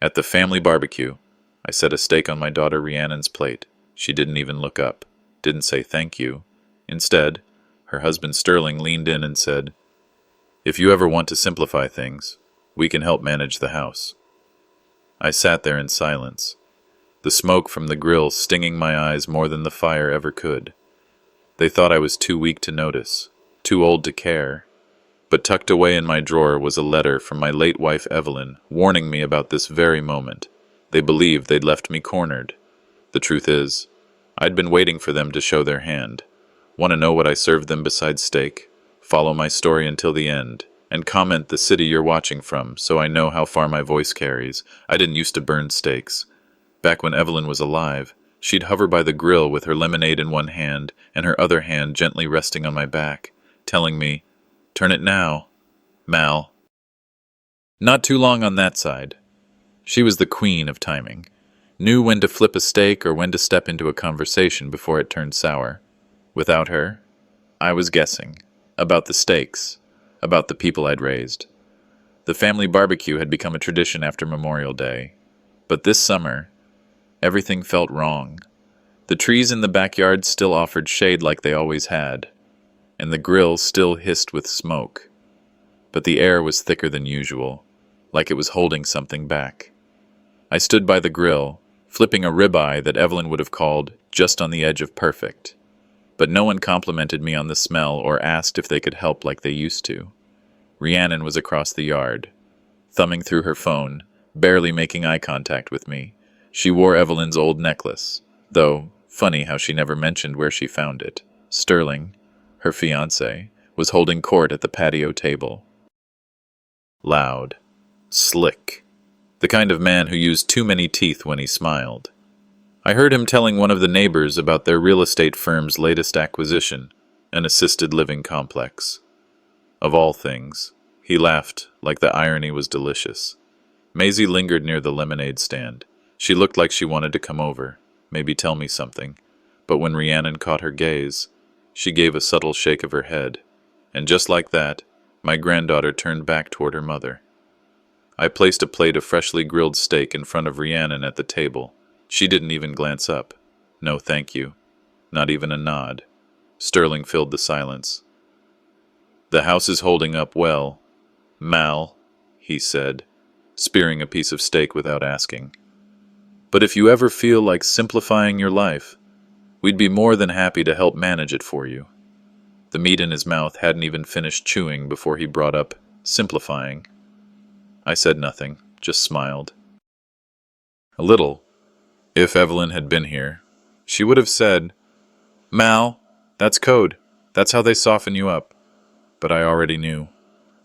At the family barbecue, I set a steak on my daughter Rhiannon's plate. She didn't even look up, didn't say thank you. Instead, her husband Sterling leaned in and said, "If you ever want to simplify things, we can help manage the house." I sat there in silence, the smoke from the grill stinging my eyes more than the fire ever could. They thought I was too weak to notice, too old to care. But tucked away in my drawer was a letter from my late wife Evelyn, warning me about this very moment. They believed they'd left me cornered. The truth is, I'd been waiting for them to show their hand. Want to know what I served them besides steak? Follow my story until the end, and comment the city you're watching from so I know how far my voice carries. I didn't used to burn steaks. Back when Evelyn was alive, she'd hover by the grill with her lemonade in one hand and her other hand gently resting on my back, telling me, "Turn it now, Mal." Not too long on that side. She was the queen of timing. Knew when to flip a steak or when to step into a conversation before it turned sour. Without her, I was guessing. About the steaks. About the people I'd raised. The family barbecue had become a tradition after Memorial Day. But this summer, everything felt wrong. The trees in the backyard still offered shade like they always had, and the grill still hissed with smoke. But the air was thicker than usual, like it was holding something back. I stood by the grill, flipping a ribeye that Evelyn would have called just on the edge of perfect. But no one complimented me on the smell or asked if they could help like they used to. Rhiannon was across the yard, thumbing through her phone, barely making eye contact with me. She wore Evelyn's old necklace, though funny how she never mentioned where she found it. Sterling, her fiancé, was holding court at the patio table. Loud. Slick. The kind of man who used too many teeth when he smiled. I heard him telling one of the neighbors about their real estate firm's latest acquisition, an assisted living complex. Of all things, he laughed like the irony was delicious. Maisie lingered near the lemonade stand. She looked like she wanted to come over, maybe tell me something. But when Rhiannon caught her gaze, she gave a subtle shake of her head. And just like that, my granddaughter turned back toward her mother. I placed a plate of freshly grilled steak in front of Rhiannon at the table. She didn't even glance up. No thank you. Not even a nod. Sterling filled the silence. "The house is holding up well, Mal," he said, spearing a piece of steak without asking. "But if you ever feel like simplifying your life, we'd be more than happy to help manage it for you." The meat in his mouth hadn't even finished chewing before he brought up simplifying. I said nothing, just smiled. A little. If Evelyn had been here, she would have said, "Mal, that's code. That's how they soften you up." But I already knew.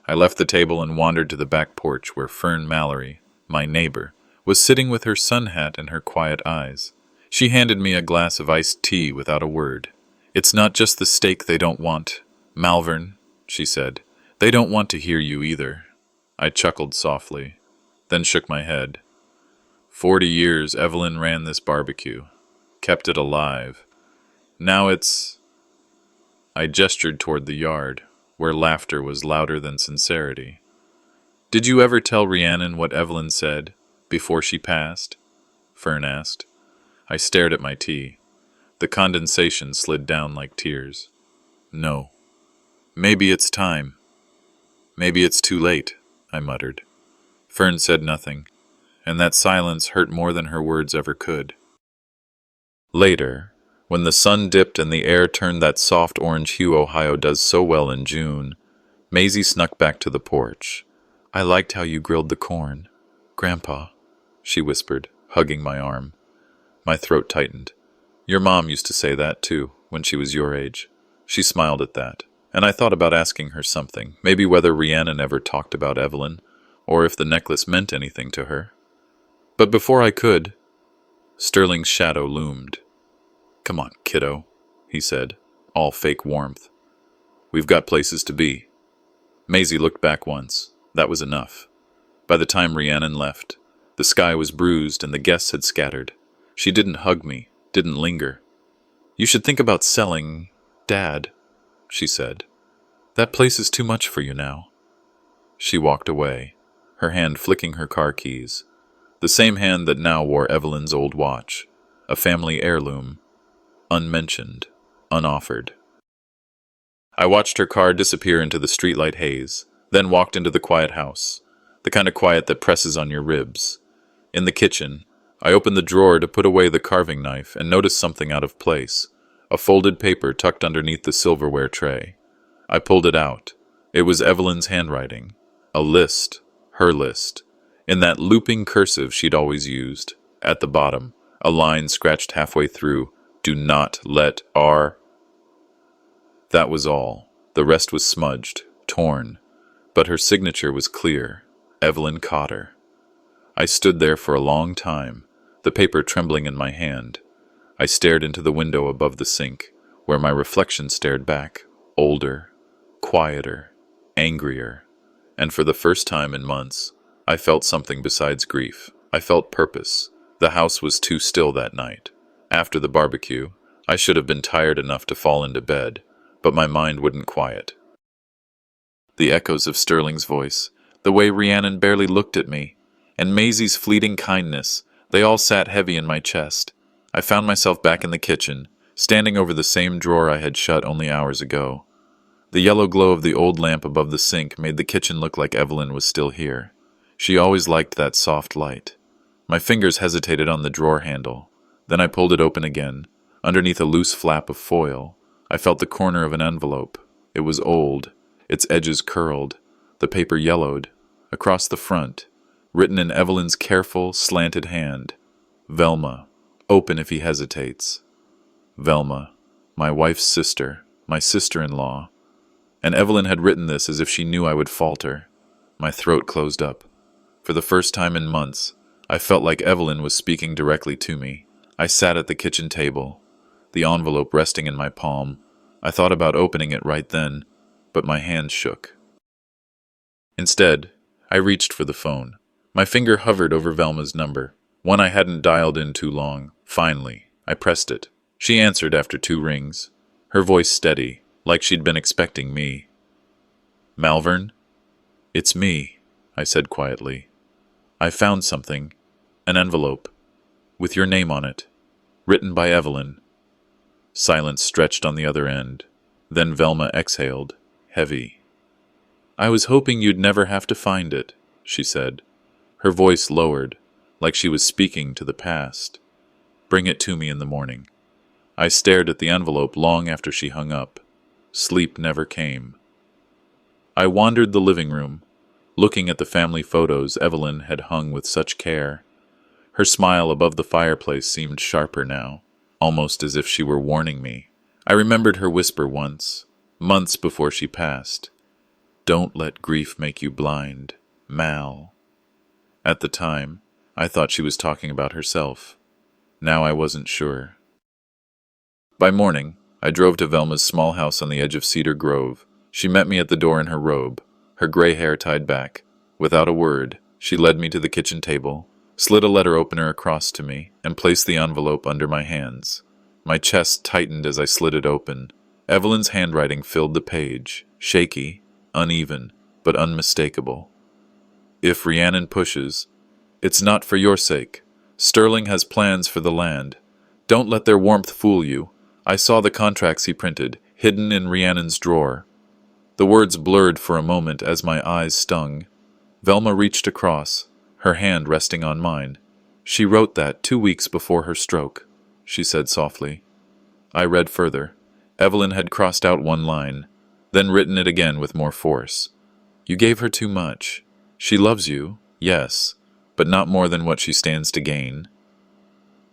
I left the table and wandered to the back porch where Fern Mallory, my neighbor, was sitting with her sun hat and her quiet eyes. She handed me a glass of iced tea without a word. "It's not just the steak they don't want, Malvern," she said. "They don't want to hear you either." I chuckled softly, then shook my head. 40 years Evelyn ran this barbecue, kept it alive. Now it's... I gestured toward the yard, where laughter was louder than sincerity. "Did you ever tell Rhiannon what Evelyn said, before she passed?" Fern asked. I stared at my tea. The condensation slid down like tears. "No. Maybe it's time. Maybe it's too late," I muttered. Fern said nothing, and that silence hurt more than her words ever could. Later, when the sun dipped and the air turned that soft orange hue Ohio does so well in June, Maisie snuck back to the porch. "I liked how you grilled the corn, Grandpa," she whispered, hugging my arm. My throat tightened. "Your mom used to say that, too, when she was your age." She smiled at that, and I thought about asking her something, maybe whether Rhiannon ever talked about Evelyn, or if the necklace meant anything to her. But before I could, Sterling's shadow loomed. "Come on, kiddo," he said, all fake warmth. "We've got places to be." Maisie looked back once. That was enough. By the time Rhiannon left, the sky was bruised and the guests had scattered. She didn't hug me, didn't linger. "You should think about selling, Dad," she said. "That place is too much for you now." She walked away, her hand flicking her car keys. The same hand that now wore Evelyn's old watch, a family heirloom, unmentioned, unoffered. I watched her car disappear into the streetlight haze, then walked into the quiet house, the kind of quiet that presses on your ribs. In the kitchen, I opened the drawer to put away the carving knife and noticed something out of place, a folded paper tucked underneath the silverware tray. I pulled it out. It was Evelyn's handwriting. A list. Her list. In that looping cursive she'd always used. At the bottom, a line scratched halfway through. Do not let R. That was all. The rest was smudged, torn. But her signature was clear. Evelyn Cotter. I stood there for a long time, the paper trembling in my hand. I stared into the window above the sink, where my reflection stared back, older, quieter, angrier. And for the first time in months, I felt something besides grief. I felt purpose. The house was too still that night. After the barbecue, I should have been tired enough to fall into bed, but my mind wouldn't quiet. The echoes of Sterling's voice, the way Rhiannon barely looked at me, and Maisie's fleeting kindness, they all sat heavy in my chest. I found myself back in the kitchen, standing over the same drawer I had shut only hours ago. The yellow glow of the old lamp above the sink made the kitchen look like Evelyn was still here. She always liked that soft light. My fingers hesitated on the drawer handle. Then I pulled it open again. Underneath a loose flap of foil, I felt the corner of an envelope. It was old, its edges curled, the paper yellowed. Across the front, written in Evelyn's careful, slanted hand, Velma, open if he hesitates. Velma, my wife's sister, my sister-in-law. And Evelyn had written this as if she knew I would falter. My throat closed up. For the first time in months, I felt like Evelyn was speaking directly to me. I sat at the kitchen table, the envelope resting in my palm. I thought about opening it right then, but my hands shook. Instead, I reached for the phone. My finger hovered over Velma's number, one I hadn't dialed in too long. Finally, I pressed it. She answered after 2 rings, her voice steady, like she'd been expecting me. Malvern? It's me, I said quietly. I found something, an envelope, with your name on it, written by Evelyn. Silence stretched on the other end. Then Velma exhaled, heavy. I was hoping you'd never have to find it, she said. Her voice lowered, like she was speaking to the past. Bring it to me in the morning. I stared at the envelope long after she hung up. Sleep never came. I wandered the living room, looking at the family photos Evelyn had hung with such care. Her smile above the fireplace seemed sharper now, almost as if she were warning me. I remembered her whisper once, months before she passed. Don't let grief make you blind, Mal. At the time, I thought she was talking about herself. Now I wasn't sure. By morning, I drove to Velma's small house on the edge of Cedar Grove. She met me at the door in her robe, her gray hair tied back. Without a word, she led me to the kitchen table, slid a letter opener across to me, and placed the envelope under my hands. My chest tightened as I slid it open. Evelyn's handwriting filled the page, shaky, uneven, but unmistakable. If Rhiannon pushes, it's not for your sake. Sterling has plans for the land. Don't let their warmth fool you. I saw the contracts he printed, hidden in Rhiannon's drawer. The words blurred for a moment as my eyes stung. Velma reached across, her hand resting on mine. She wrote that 2 weeks before her stroke, she said softly. I read further. Evelyn had crossed out one line, then written it again with more force. You gave her too much. She loves you, yes, but not more than what she stands to gain.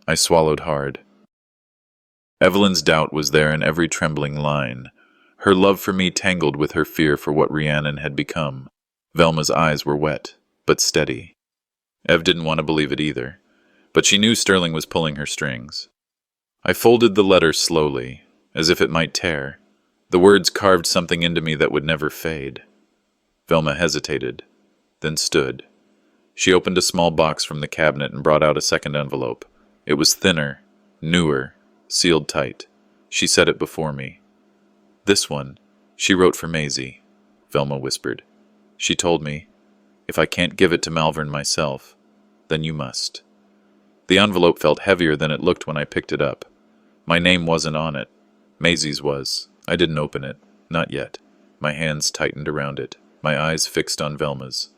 I swallowed hard. Evelyn's doubt was there in every trembling line. Her love for me tangled with her fear for what Rhiannon had become. Velma's eyes were wet, but steady. Ev didn't want to believe it either, but she knew Sterling was pulling her strings. I folded the letter slowly, as if it might tear. The words carved something into me that would never fade. Velma hesitated, then stood. She opened a small box from the cabinet and brought out a second envelope. It was thinner, newer, sealed tight. She set it before me. This one, she wrote for Maisie, Velma whispered. She told me, if I can't give it to Malvern myself, Then you must. The envelope felt heavier than it looked when I picked it up. My name wasn't on it. Maisie's was. I didn't open it. Not yet. My hands tightened around it, my eyes fixed on Velma's.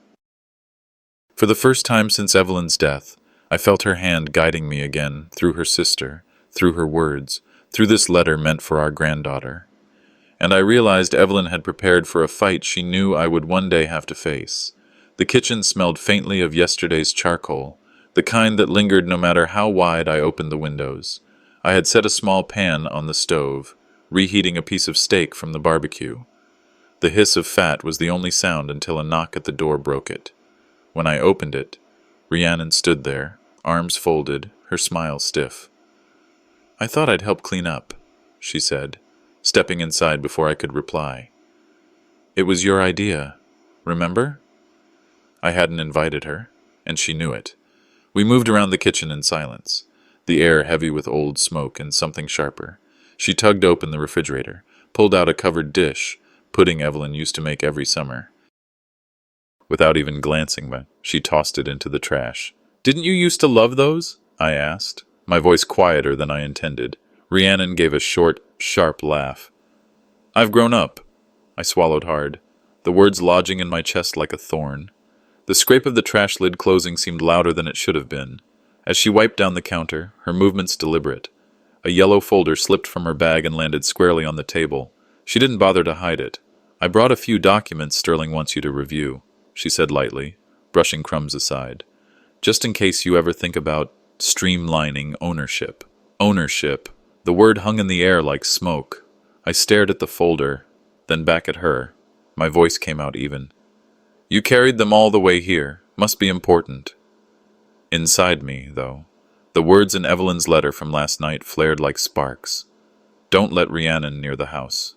For the first time since Evelyn's death, I felt her hand guiding me again, through her sister, through her words, through this letter meant for our granddaughter. And I realized Evelyn had prepared for a fight she knew I would one day have to face. The kitchen smelled faintly of yesterday's charcoal, the kind that lingered no matter how wide I opened the windows. I had set a small pan on the stove, reheating a piece of steak from the barbecue. The hiss of fat was the only sound until a knock at the door broke it. When I opened it, Rhiannon stood there, arms folded, her smile stiff. "I thought I'd help clean up," she said, stepping inside before I could reply. "It was your idea, remember?" I hadn't invited her, and she knew it. We moved around the kitchen in silence, the air heavy with old smoke and something sharper. She tugged open the refrigerator, pulled out a covered dish, pudding Evelyn used to make every summer. Without even glancing back, she tossed it into the trash. "Didn't you used to love those?" I asked, my voice quieter than I intended. Rhiannon gave a short, sharp laugh. "I've grown up." I swallowed hard, the words lodging in my chest like a thorn. The scrape of the trash lid closing seemed louder than it should have been. As she wiped down the counter, her movements deliberate. A yellow folder slipped from her bag and landed squarely on the table. She didn't bother to hide it. "I brought a few documents Sterling wants you to review," she said lightly, brushing crumbs aside. "Just in case you ever think about streamlining ownership." Ownership. The word hung in the air like smoke. I stared at the folder, then back at her. My voice came out even. "You carried them all the way here. Must be important." Inside me, though, the words in Evelyn's letter from last night flared like sparks. "Don't let Rhiannon near the house."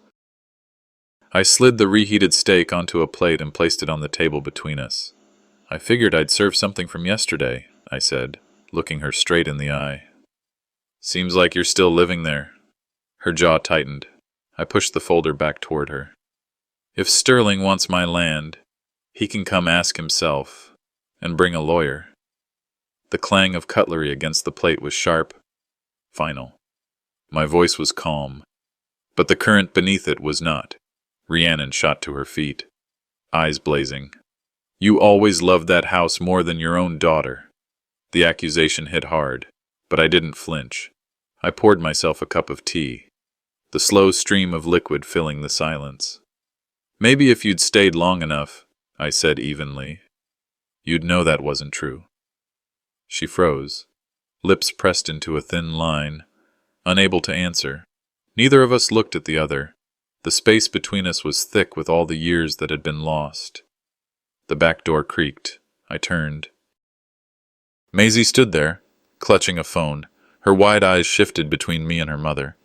I slid the reheated steak onto a plate and placed it on the table between us. "I figured I'd serve something from yesterday," I said, looking her straight in the eye. "Seems like you're still living there." Her jaw tightened. I pushed the folder back toward her. "If Sterling wants my land, he can come ask himself, and bring a lawyer." The clang of cutlery against the plate was sharp, final. My voice was calm, but the current beneath it was not. Rhiannon shot to her feet, eyes blazing. "You always loved that house more than your own daughter." The accusation hit hard, but I didn't flinch. I poured myself a cup of tea, the slow stream of liquid filling the silence. "Maybe if you'd stayed long enough," I said evenly, "you'd know that wasn't true." She froze, lips pressed into a thin line, unable to answer. Neither of us looked at the other. The space between us was thick with all the years that had been lost. The back door creaked. I turned. Maisie stood there, clutching a phone. Her wide eyes shifted between me and her mother.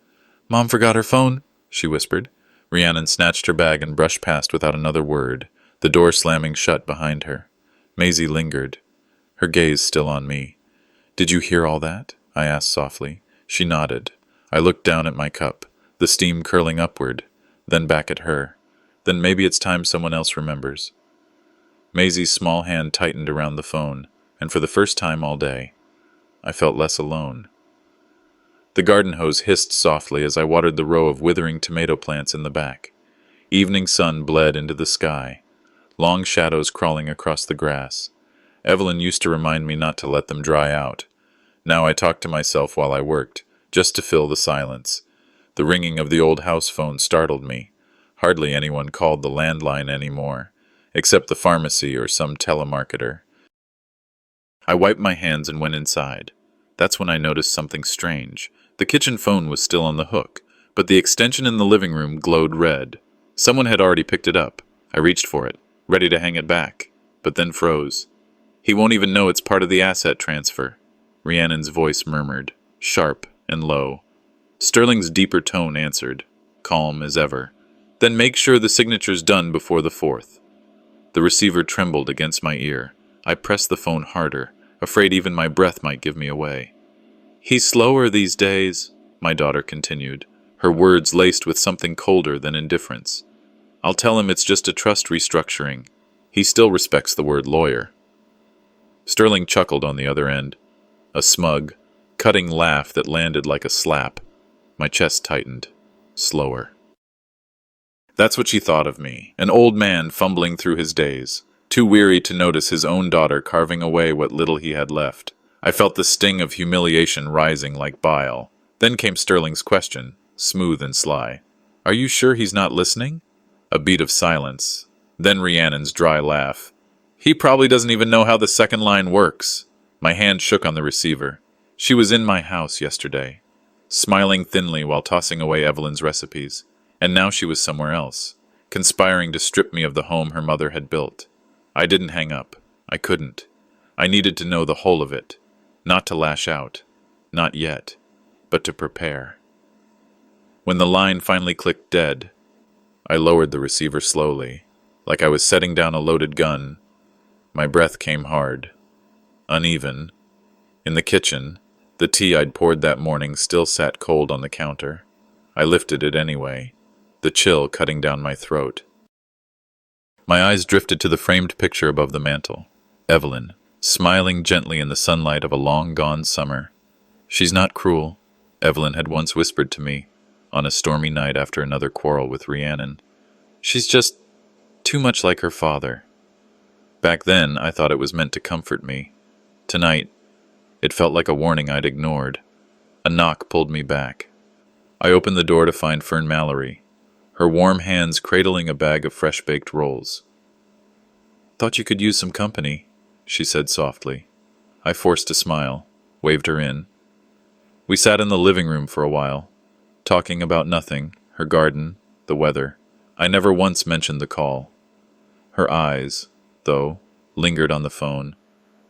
"Mom forgot her phone," she whispered. Rhiannon snatched her bag and brushed past without another word, the door slamming shut behind her. Maisie lingered, her gaze still on me. "Did you hear all that?" I asked softly. She nodded. I looked down at my cup, the steam curling upward, then back at her. "Then maybe it's time someone else remembers." Maisie's small hand tightened around the phone, and for the first time all day, I felt less alone. The garden hose hissed softly as I watered the row of withering tomato plants in the back. Evening sun bled into the sky, long shadows crawling across the grass. Evelyn used to remind me not to let them dry out. Now I talked to myself while I worked, just to fill the silence. The ringing of the old house phone startled me. Hardly anyone called the landline anymore, except the pharmacy or some telemarketer. I wiped my hands and went inside. That's when I noticed something strange. The kitchen phone was still on the hook, but the extension in the living room glowed red. Someone had already picked it up. I reached for it, ready to hang it back, but then froze. "He won't even know it's part of the asset transfer," Rhiannon's voice murmured, sharp and low. Sterling's deeper tone answered, calm as ever. "Then make sure the signature's done before the 4th. The receiver trembled against my ear. I pressed the phone harder, afraid even my breath might give me away. "He's slower these days," my daughter continued, her words laced with something colder than indifference. "I'll tell him it's just a trust restructuring. He still respects the word lawyer." Sterling chuckled on the other end, a smug, cutting laugh that landed like a slap. My chest tightened, slower. That's what she thought of me, an old man fumbling through his days, too weary to notice his own daughter carving away what little he had left. I felt the sting of humiliation rising like bile. Then came Sterling's question, smooth and sly. Are you sure he's not listening? A beat of silence. Then Rhiannon's dry laugh. He probably doesn't even know how the second line works. My hand shook on the receiver. She was in my house yesterday, smiling thinly while tossing away Evelyn's recipes. And now she was somewhere else, conspiring to strip me of the home her mother had built. I didn't hang up. I couldn't. I needed to know the whole of it. Not to lash out. Not yet. But to prepare. When the line finally clicked dead, I lowered the receiver slowly, like I was setting down a loaded gun. My breath came hard, uneven. In the kitchen, the tea I'd poured that morning still sat cold on the counter. I lifted it anyway, the chill cutting down my throat. My eyes drifted to the framed picture above the mantel. Evelyn, smiling gently in the sunlight of a long-gone summer. She's not cruel, Evelyn had once whispered to me on a stormy night after another quarrel with Rhiannon. She's just too much like her father. Back then, I thought it was meant to comfort me. Tonight, it felt like a warning I'd ignored. A knock pulled me back. I opened the door to find Fern Mallory, her warm hands cradling a bag of fresh-baked rolls. Thought you could use some company, she said softly. I forced a smile, waved her in. We sat in the living room for a while, talking about nothing, her garden, the weather. I never once mentioned the call. Her eyes, though, lingered on the phone,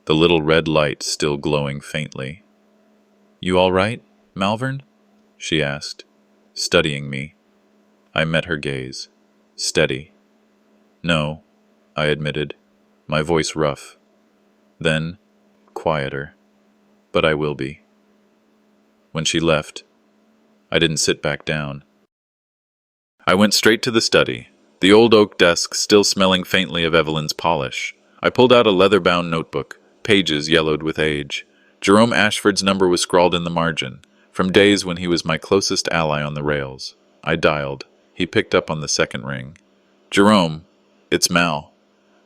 the little red light still glowing faintly. You all right, Malvern? She asked, studying me. I met her gaze. Steady. No, I admitted, my voice rough. Then, quieter. But I will be. When she left, I didn't sit back down. I went straight to the study, the old oak desk still smelling faintly of Evelyn's polish. I pulled out a leather-bound notebook, pages yellowed with age. Jerome Ashford's number was scrawled in the margin, from days when he was my closest ally on the rails. I dialed. He picked up on the second ring. Jerome, it's Mal.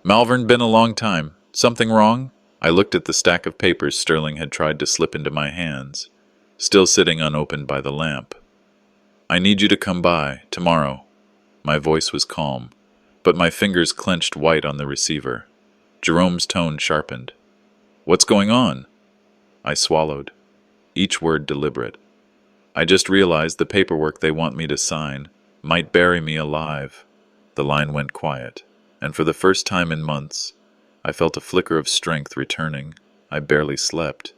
Malvern, been a long time. Something wrong? I looked at the stack of papers Sterling had tried to slip into my hands, still sitting unopened by the lamp. I need you to come by, tomorrow. My voice was calm, but my fingers clenched white on the receiver. Jerome's tone sharpened. What's going on? I swallowed, each word deliberate. I just realized the paperwork they want me to sign might bury me alive. The line went quiet, and for the first time in months, I felt a flicker of strength returning. I barely slept.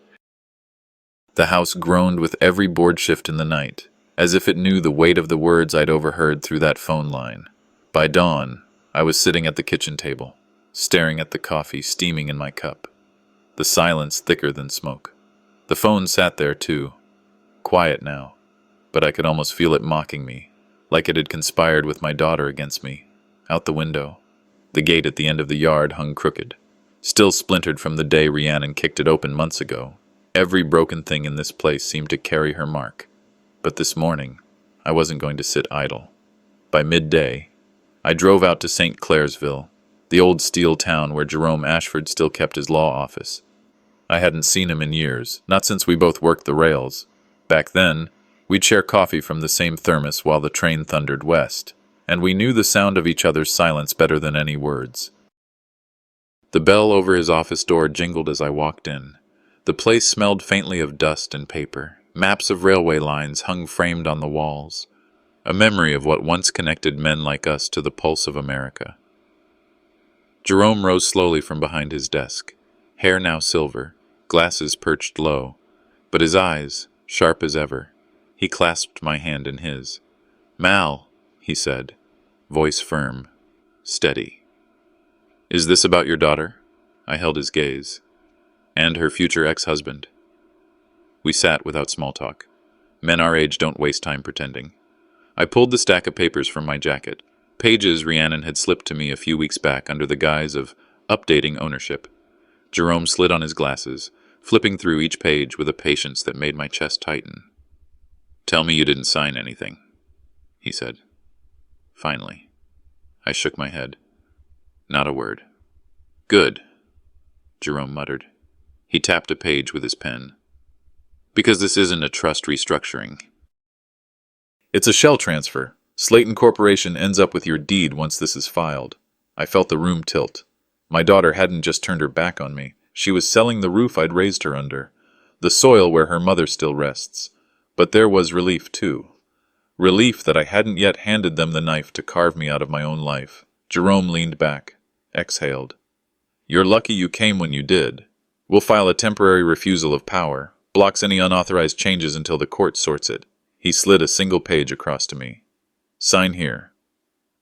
The house groaned with every board shift in the night, as if it knew the weight of the words I'd overheard through that phone line. By dawn, I was sitting at the kitchen table, staring at the coffee steaming in my cup, the silence thicker than smoke. The phone sat there too, quiet now, but I could almost feel it mocking me, like it had conspired with my daughter against me. Out the window, the gate at the end of the yard hung crooked, still splintered from the day Rhiannon kicked it open months ago. Every broken thing in this place seemed to carry her mark. But this morning, I wasn't going to sit idle. By midday, I drove out to St. Clairsville, the old steel town where Jerome Ashford still kept his law office. I hadn't seen him in years, not since we both worked the rails. Back then, we'd share coffee from the same thermos while the train thundered west, and we knew the sound of each other's silence better than any words. The bell over his office door jingled as I walked in. The place smelled faintly of dust and paper. Maps of railway lines hung framed on the walls, a memory of what once connected men like us to the pulse of America. Jerome rose slowly from behind his desk, hair now silver, glasses perched low, but his eyes, sharp as ever. He clasped my hand in his. Mal, he said, voice firm, steady. Is this about your daughter? I held his gaze. And her future ex-husband. We sat without small talk. Men our age don't waste time pretending. I pulled the stack of papers from my jacket, pages Rhiannon had slipped to me a few weeks back under the guise of updating ownership. Jerome slid on his glasses, flipping through each page with a patience that made my chest tighten. "Tell me you didn't sign anything," he said. Finally. I shook my head. "Not a word." "Good," Jerome muttered. He tapped a page with his pen. "Because this isn't a trust restructuring. It's a shell transfer. Slayton Corporation ends up with your deed once this is filed." I felt the room tilt. My daughter hadn't just turned her back on me. She was selling the roof I'd raised her under, the soil where her mother still rests. But there was relief, too. Relief that I hadn't yet handed them the knife to carve me out of my own life. Jerome leaned back, exhaled. "You're lucky you came when you did. We'll file a temporary refusal of power, blocks any unauthorized changes until the court sorts it." He slid a single page across to me. "Sign here."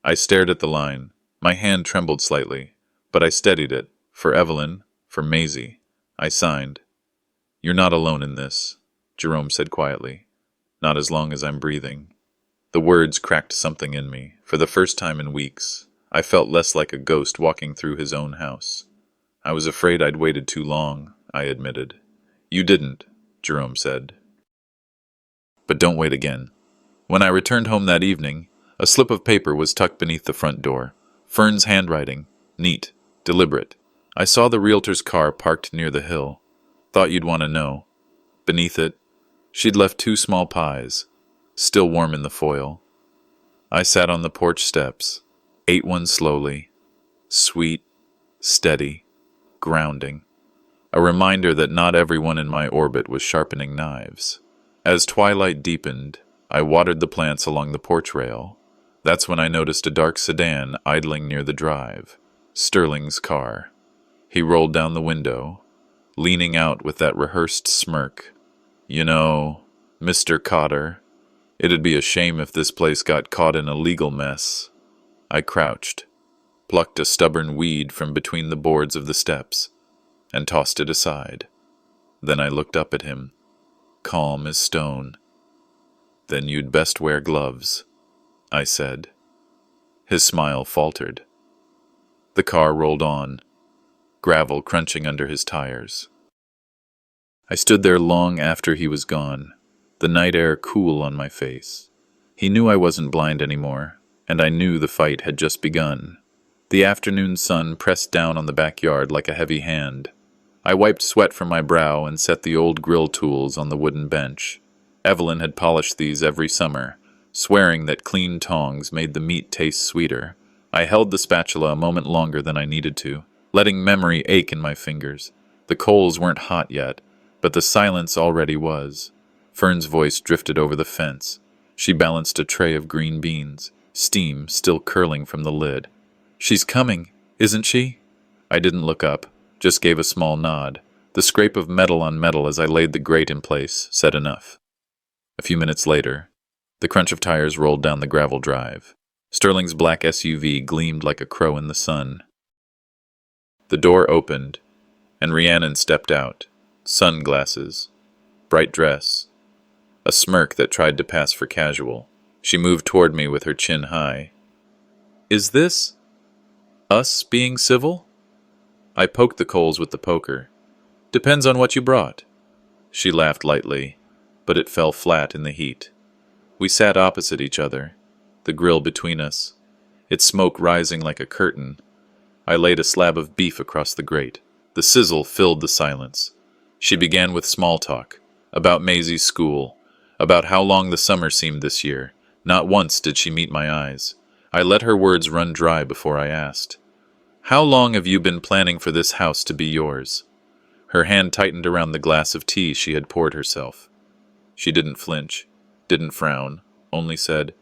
I stared at the line. My hand trembled slightly, but I steadied it. For Evelyn, for Maisie. I signed. "You're not alone in this," Jerome said quietly. "Not as long as I'm breathing." The words cracked something in me. For the first time in weeks, I felt less like a ghost walking through his own house. "I was afraid I'd waited too long," I admitted. "You didn't," Jerome said. "But don't wait again." When I returned home that evening, a slip of paper was tucked beneath the front door. Fern's handwriting, neat, deliberate. I saw the realtor's car parked near the hill. "Thought you'd want to know." Beneath it, she'd left 2 small pies, still warm in the foil. I sat on the porch steps, ate one slowly, sweet, steady, grounding. A reminder that not everyone in my orbit was sharpening knives. As twilight deepened, I watered the plants along the porch rail. That's when I noticed a dark sedan idling near the drive. Sterling's car. He rolled down the window, leaning out with that rehearsed smirk. "You know, Mr. Cotter, it'd be a shame if this place got caught in a legal mess." I crouched, plucked a stubborn weed from between the boards of the steps, and tossed it aside. Then I looked up at him, calm as stone. "Then you'd best wear gloves," I said. His smile faltered. The car rolled on, gravel crunching under his tires. I stood there long after he was gone, the night air cool on my face. He knew I wasn't blind anymore, and I knew the fight had just begun. The afternoon sun pressed down on the backyard like a heavy hand. I wiped sweat from my brow and set the old grill tools on the wooden bench. Evelyn had polished these every summer, swearing that clean tongs made the meat taste sweeter. I held the spatula a moment longer than I needed to, letting memory ache in my fingers. The coals weren't hot yet, but the silence already was. Fern's voice drifted over the fence. She balanced a tray of green beans, steam still curling from the lid. "She's coming, isn't she?" I didn't look up, just gave a small nod. The scrape of metal on metal as I laid the grate in place said enough. A few minutes later, the crunch of tires rolled down the gravel drive. Sterling's black SUV gleamed like a crow in the sun. The door opened, and Rhiannon stepped out. Sunglasses, bright dress, a smirk that tried to pass for casual. She moved toward me with her chin high. "Is this us being civil?" I poked the coals with the poker. "Depends on what you brought." She laughed lightly, but it fell flat in the heat. We sat opposite each other, the grill between us, its smoke rising like a curtain. I laid a slab of beef across the grate. The sizzle filled the silence. She began with small talk, about Maisie's school, about how long the summer seemed this year. Not once did she meet my eyes. I let her words run dry before I asked, "How long have you been planning for this house to be yours?" Her hand tightened around the glass of tea she had poured herself. She didn't flinch, didn't frown, only said,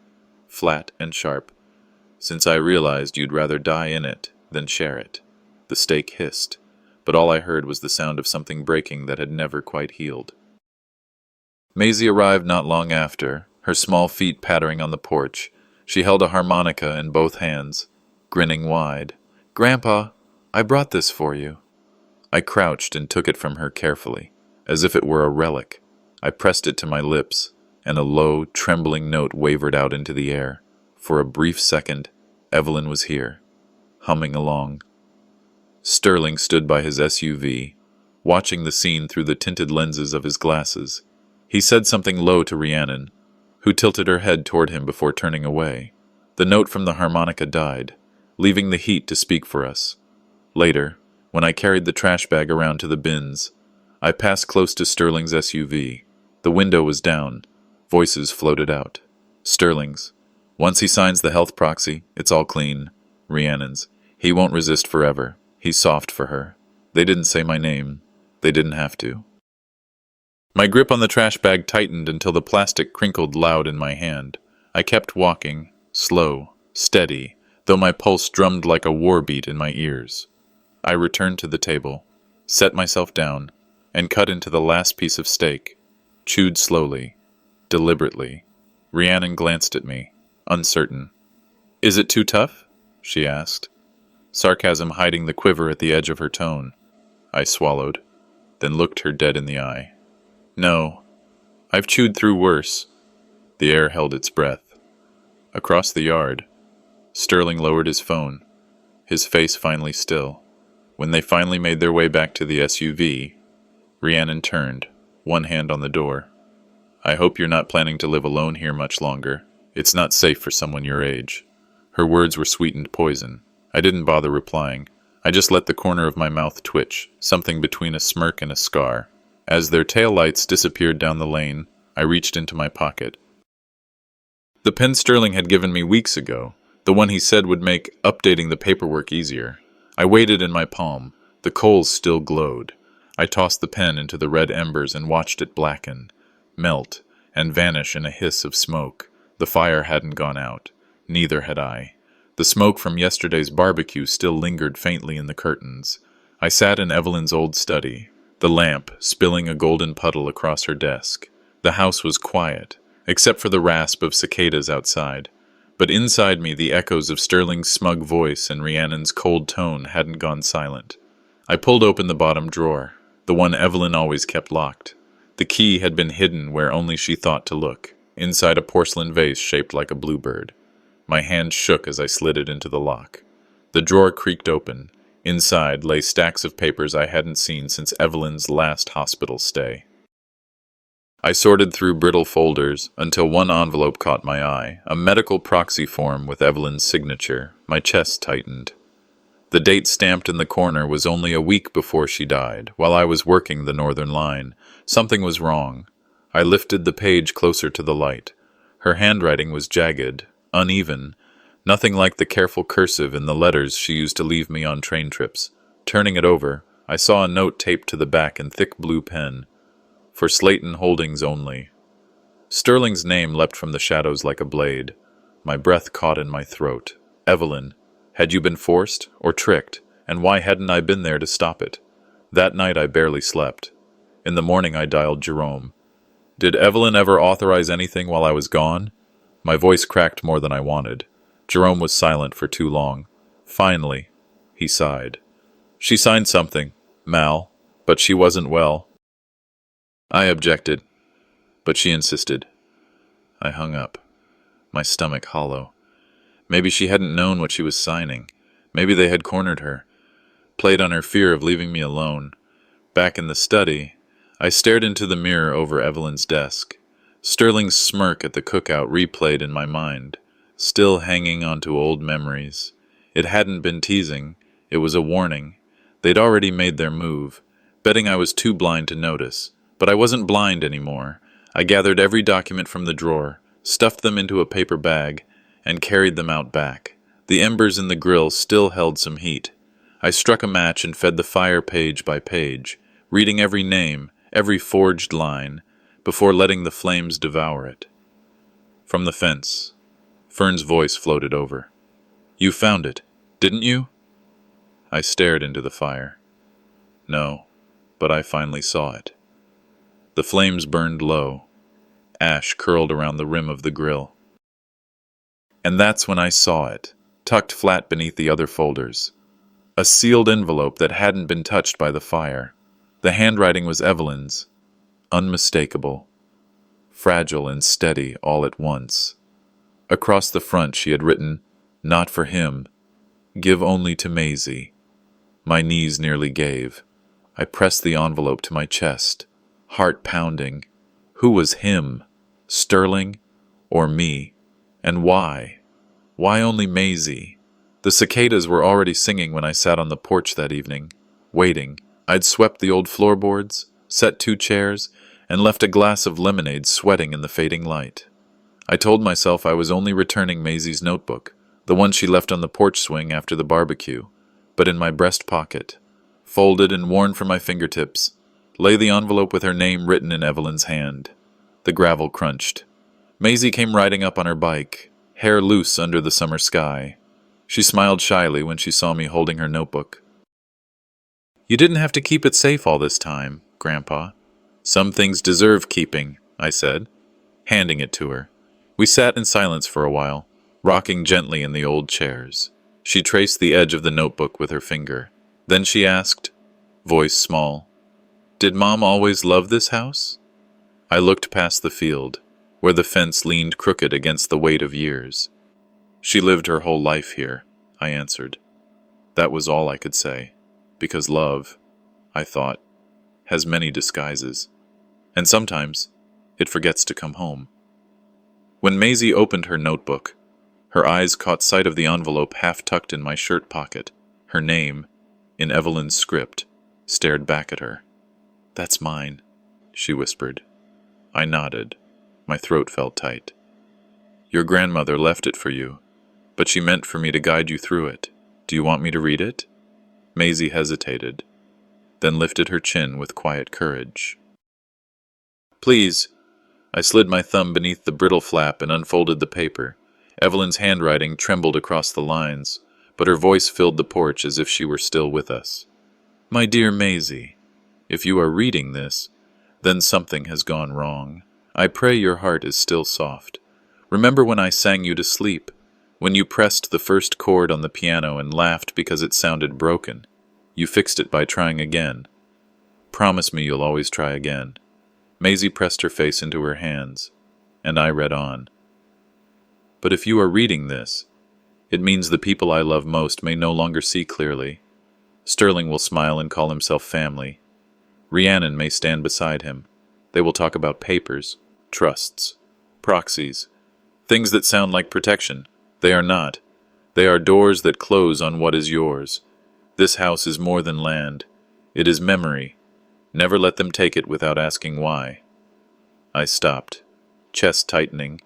flat and sharp, "Since I realized you'd rather die in it than share it." The steak hissed, but all I heard was the sound of something breaking that had never quite healed. Maisie arrived not long after, her small feet pattering on the porch. She held a harmonica in both hands, grinning wide. "Grandpa, I brought this for you." I crouched and took it from her carefully, as if it were a relic. I pressed it to my lips, and a low, trembling note wavered out into the air. For a brief second, Evelyn was here, humming along. Sterling stood by his SUV, watching the scene through the tinted lenses of his glasses. He said something low to Rhiannon, who tilted her head toward him before turning away. The note from the harmonica died, leaving the heat to speak for us. Later, when I carried the trash bag around to the bins, I passed close to Sterling's SUV. The window was down. Voices floated out. Sterling's. Once he signs the health proxy, it's all clean. Rhiannon's. He won't resist forever. He's soft for her. They didn't say my name. They didn't have to. My grip on the trash bag tightened until the plastic crinkled loud in my hand. I kept walking, slow, steady, though my pulse drummed like a war beat in my ears. I returned to the table, set myself down, and cut into the last piece of steak, chewed slowly, deliberately. Rhiannon glanced at me, uncertain. "Is it too tough?" she asked, sarcasm hiding the quiver at the edge of her tone. I swallowed, then looked her dead in the eye. "No, I've chewed through worse." The air held its breath. Across the yard, Sterling lowered his phone, his face finally still. When they finally made their way back to the SUV, Rhiannon turned, one hand on the door. "I hope you're not planning to live alone here much longer. It's not safe for someone your age." Her words were sweetened poison. I didn't bother replying. I just let the corner of my mouth twitch, something between a smirk and a scar. As their taillights disappeared down the lane, I reached into my pocket. The pen Sterling had given me weeks ago, the one he said would make updating the paperwork easier. I waited in my palm. The coals still glowed. I tossed the pen into the red embers and watched it blacken, melt, and vanish in a hiss of smoke. The fire hadn't gone out. Neither had I. The smoke from yesterday's barbecue still lingered faintly in the curtains. I sat in Evelyn's old study, the lamp spilling a golden puddle across her desk. The house was quiet, except for the rasp of cicadas outside. But inside me, the echoes of Sterling's smug voice and Rhiannon's cold tone hadn't gone silent. I pulled open the bottom drawer, the one Evelyn always kept locked. The key had been hidden where only she thought to look, inside a porcelain vase shaped like a bluebird. My hand shook as I slid it into the lock. The drawer creaked open. Inside lay stacks of papers I hadn't seen since Evelyn's last hospital stay. I sorted through brittle folders until one envelope caught my eye, a medical proxy form with Evelyn's signature. My chest tightened. The date stamped in the corner was only a week before she died, while I was working the Northern Line. Something was wrong. I lifted the page closer to the light. Her handwriting was jagged, uneven, nothing like the careful cursive in the letters she used to leave me on train trips. Turning it over, I saw a note taped to the back in thick blue pen. For Slayton Holdings only. Sterling's name leapt from the shadows like a blade. My breath caught in my throat. Evelyn, had you been forced or tricked, and why hadn't I been there to stop it? That night I barely slept. In the morning I dialed Jerome. Did Evelyn ever authorize anything while I was gone? My voice cracked more than I wanted. Jerome was silent for too long. Finally, he sighed. She signed something, Mal, but she wasn't well. I objected, but she insisted. I hung up, my stomach hollow. Maybe she hadn't known what she was signing. Maybe they had cornered her, played on her fear of leaving me alone. Back in the study, I stared into the mirror over Evelyn's desk. Sterling's smirk at the cookout replayed in my mind, still hanging onto old memories. It hadn't been teasing, it was a warning. They'd already made their move, betting I was too blind to notice. But I wasn't blind anymore. I gathered every document from the drawer, stuffed them into a paper bag, and carried them out back. The embers in the grill still held some heat. I struck a match and fed the fire page by page, reading every name, every forged line, before letting the flames devour it. From the fence, Fern's voice floated over. "You found it, didn't you?" I stared into the fire. No, but I finally saw it. The flames burned low. Ash curled around the rim of the grill. And that's when I saw it, tucked flat beneath the other folders. A sealed envelope that hadn't been touched by the fire. The handwriting was Evelyn's, unmistakable, fragile and steady all at once. Across the front she had written, "Not for him. Give only to Maisie." My knees nearly gave. I pressed the envelope to my chest, heart pounding. Who was him? Sterling? Or me? And why? Why only Maisie? The cicadas were already singing when I sat on the porch that evening, waiting. I'd swept the old floorboards, set 2 chairs, and left a glass of lemonade sweating in the fading light. I told myself I was only returning Maisie's notebook, the one she left on the porch swing after the barbecue, but in my breast pocket, folded and worn from my fingertips, lay the envelope with her name written in Evelyn's hand. The gravel crunched. Maisie came riding up on her bike, hair loose under the summer sky. She smiled shyly when she saw me holding her notebook. "You didn't have to keep it safe all this time, Grandpa." "Some things deserve keeping," I said, handing it to her. We sat in silence for a while, rocking gently in the old chairs. She traced the edge of the notebook with her finger. Then she asked, voice small, "Did Mom always love this house?" I looked past the field, where the fence leaned crooked against the weight of years. "She lived her whole life here," I answered. That was all I could say, because love, I thought, has many disguises, and sometimes it forgets to come home. When Maisie opened her notebook, her eyes caught sight of the envelope half tucked in my shirt pocket. Her name, in Evelyn's script, stared back at her. "That's mine," she whispered. I nodded. My throat felt tight. "Your grandmother left it for you, but she meant for me to guide you through it. Do you want me to read it?" Maisie hesitated, then lifted her chin with quiet courage. "Please." I slid my thumb beneath the brittle flap and unfolded the paper. Evelyn's handwriting trembled across the lines, but her voice filled the porch as if she were still with us. "My dear Maisie, if you are reading this, then something has gone wrong. I pray your heart is still soft. Remember when I sang you to sleep, when you pressed the first chord on the piano and laughed because it sounded broken. You fixed it by trying again. Promise me you'll always try again." Maisie pressed her face into her hands, and I read on. "But if you are reading this, it means the people I love most may no longer see clearly. Sterling will smile and call himself family. Rhiannon may stand beside him. They will talk about papers, trusts, proxies, things that sound like protection. They are not. They are doors that close on what is yours. This house is more than land. It is memory. Never let them take it without asking why." I stopped, chest tightening.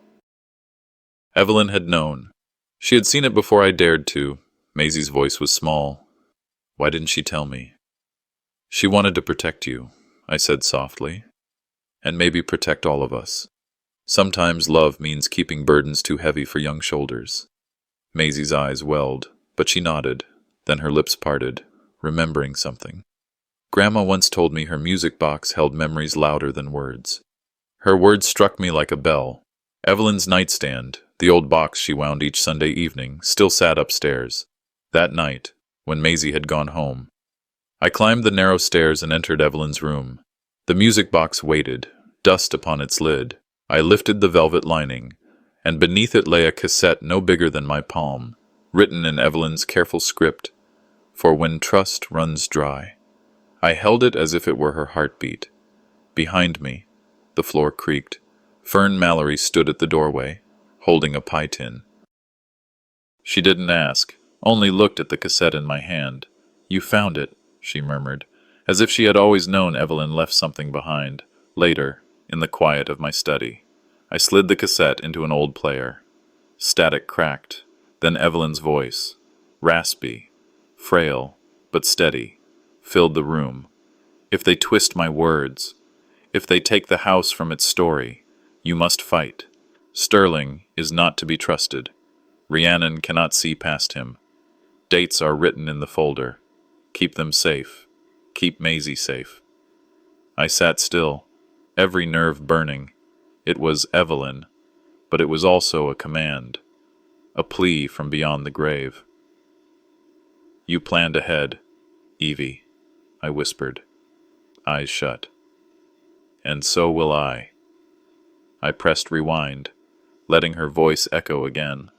Evelyn had known. She had seen it before I dared to. Maisie's voice was small. "Why didn't she tell me?" "She wanted to protect you," I said softly, "and maybe protect all of us. Sometimes love means keeping burdens too heavy for young shoulders." Maisie's eyes welled, but she nodded, then her lips parted, remembering something. "Grandma once told me her music box held memories louder than words." Her words struck me like a bell. Evelyn's nightstand, the old box she wound each Sunday evening, still sat upstairs. That night, when Maisie had gone home, I climbed the narrow stairs and entered Evelyn's room. The music box waited, dust upon its lid. I lifted the velvet lining, and beneath it lay a cassette no bigger than my palm, written in Evelyn's careful script, "For when trust runs dry." I held it as if it were her heartbeat. Behind me, the floor creaked. Fern Mallory stood at the doorway, holding a pie tin. She didn't ask, only looked at the cassette in my hand. "You found it," she murmured, as if she had always known Evelyn left something behind. Later, in the quiet of my study, I slid the cassette into an old player. Static cracked, then Evelyn's voice, raspy, frail, but steady, filled the room. "If they twist my words, if they take the house from its story, you must fight. Sterling is not to be trusted. Rhiannon cannot see past him. Dates are written in the folder. Keep them safe. Keep Maisie safe." I sat still, every nerve burning. It was Evelyn, but it was also a command, a plea from beyond the grave. "You planned ahead, Evie," I whispered, eyes shut. "And so will I." I pressed rewind, letting her voice echo again.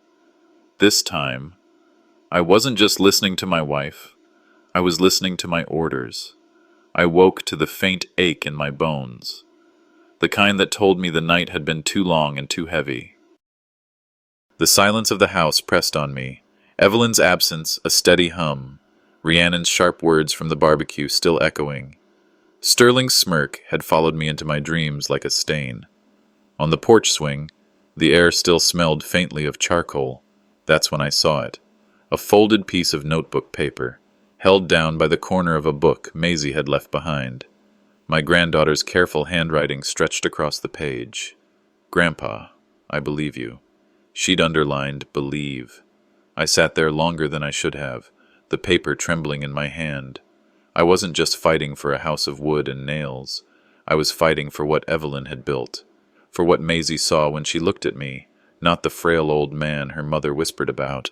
This time, I wasn't just listening to my wife. I was listening to my orders. I woke to the faint ache in my bones, the kind that told me the night had been too long and too heavy. The silence of the house pressed on me, Evelyn's absence a steady hum, Rhiannon's sharp words from the barbecue still echoing. Sterling's smirk had followed me into my dreams like a stain. On the porch swing, the air still smelled faintly of charcoal. That's when I saw it. A folded piece of notebook paper, held down by the corner of a book Maisie had left behind. My granddaughter's careful handwriting stretched across the page. "Grandpa, I believe you." She'd underlined "believe." I sat there longer than I should have, the paper trembling in my hand. I wasn't just fighting for a house of wood and nails. I was fighting for what Evelyn had built, for what Maisie saw when she looked at me, not the frail old man her mother whispered about,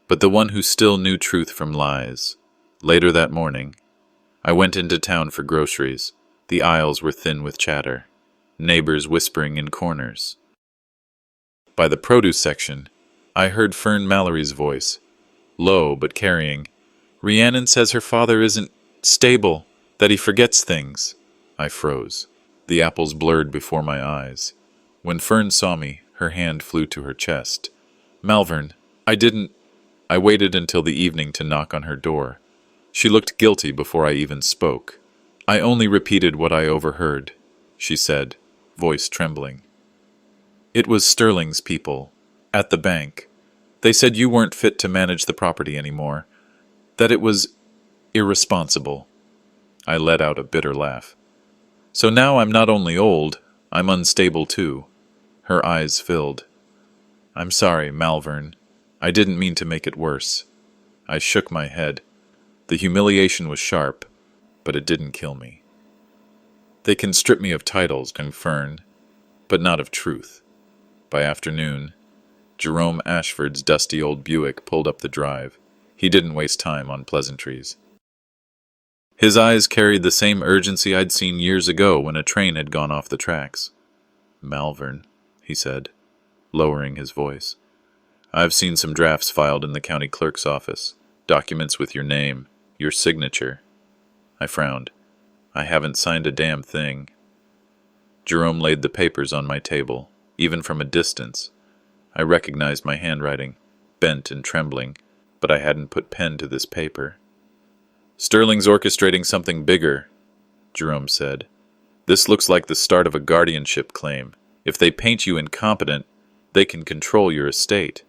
but the one who still knew truth from lies. Later that morning, I went into town for groceries. The aisles were thin with chatter, neighbors whispering in corners. By the produce section, I heard Fern Mallory's voice, low but carrying. "Rhiannon says her father isn't stable, that he forgets things." I froze. The apples blurred before my eyes. When Fern saw me, her hand flew to her chest. "Malvern, I waited until the evening to knock on her door. She looked guilty before I even spoke. "I only repeated what I overheard," she said, voice trembling. "It was Sterling's people, at the bank. They said you weren't fit to manage the property anymore, that it was irresponsible." I let out a bitter laugh. "So now I'm not only old, I'm unstable too." Her eyes filled. "I'm sorry, Malvern. I didn't mean to make it worse." I shook my head. The humiliation was sharp, but it didn't kill me. "They can strip me of titles, Fern, but not of truth." By afternoon, Jerome Ashford's dusty old Buick pulled up the drive. He didn't waste time on pleasantries. His eyes carried the same urgency I'd seen years ago when a train had gone off the tracks. "Malvern," he said, lowering his voice. "I've seen some drafts filed in the county clerk's office, documents with your name, your signature." I frowned. "I haven't signed a damn thing." Jerome laid the papers on my table, even from a distance. I recognized my handwriting, bent and trembling, but I hadn't put pen to this paper. "Sterling's orchestrating something bigger," Jerome said. "This looks like the start of a guardianship claim. If they paint you incompetent, they can control your estate."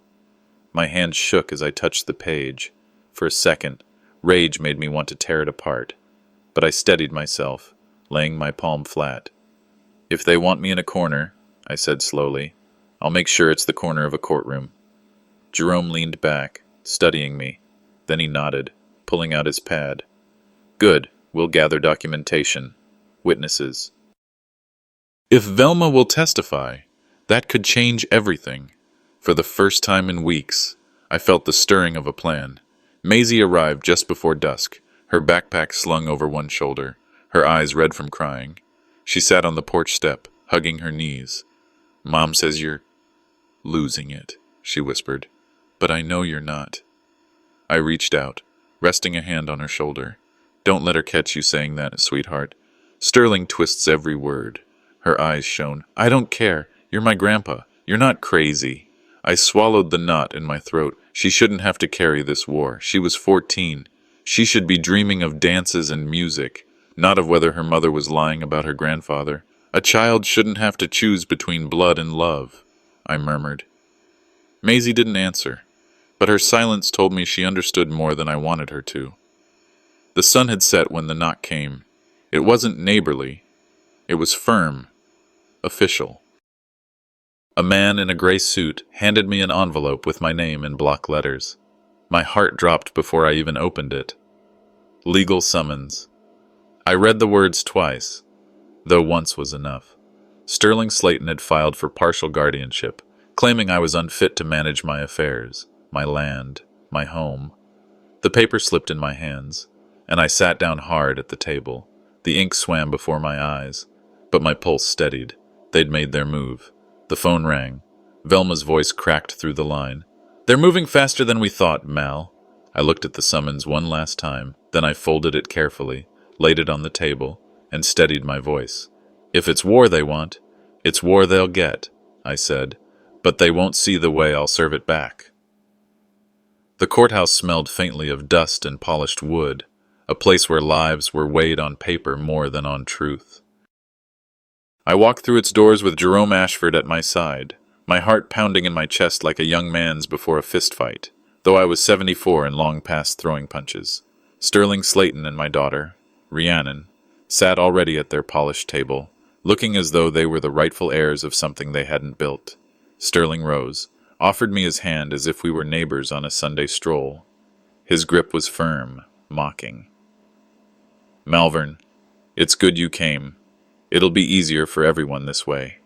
My hand shook as I touched the page. For a second, rage made me want to tear it apart. But I steadied myself, laying my palm flat. "If they want me in a corner," I said slowly, "I'll make sure it's the corner of a courtroom." Jerome leaned back, studying me. Then he nodded, pulling out his pad. "Good, we'll gather documentation. Witnesses. If Velma will testify, that could change everything." For the first time in weeks, I felt the stirring of a plan. Maisie arrived just before dusk, her backpack slung over one shoulder, her eyes red from crying. She sat on the porch step, hugging her knees. "Mom says you're losing it," she whispered. "But I know you're not." I reached out, resting a hand on her shoulder. "Don't let her catch you saying that, sweetheart. Sterling twists every word." Her eyes shone. "I don't care. You're my grandpa. You're not crazy." I swallowed the knot in my throat. She shouldn't have to carry this war. She was 14. She should be dreaming of dances and music, not of whether her mother was lying about her grandfather. A child shouldn't have to choose between blood and love, I murmured. Maisie didn't answer, but her silence told me she understood more than I wanted her to. The sun had set when the knock came. It wasn't neighborly. It was firm, official. A man in a gray suit handed me an envelope with my name in block letters. My heart dropped before I even opened it. Legal summons. I read the words twice, though once was enough. Sterling Slayton had filed for partial guardianship, claiming I was unfit to manage my affairs, my land, my home. The paper slipped in my hands, and I sat down hard at the table. The ink swam before my eyes, but my pulse steadied. They'd made their move. The phone rang. Velma's voice cracked through the line. "They're moving faster than we thought, Mal. I looked at the summons one last time, then I folded it carefully, laid it on the table, and steadied my voice. If it's war they want, it's war they'll get, I said, but they won't see the way I'll serve it back. The courthouse smelled faintly of dust and polished wood, a place where lives were weighed on paper more than on truth. I walked through its doors with Jerome Ashford at my side, my heart pounding in my chest like a young man's before a fistfight, though I was 74 and long past throwing punches. Sterling Slayton and my daughter, Rhiannon, sat already at their polished table, looking as though they were the rightful heirs of something they hadn't built. Sterling rose, offered me his hand as if we were neighbors on a Sunday stroll. His grip was firm, mocking. "Malvern, it's good you came. It'll be easier for everyone this way."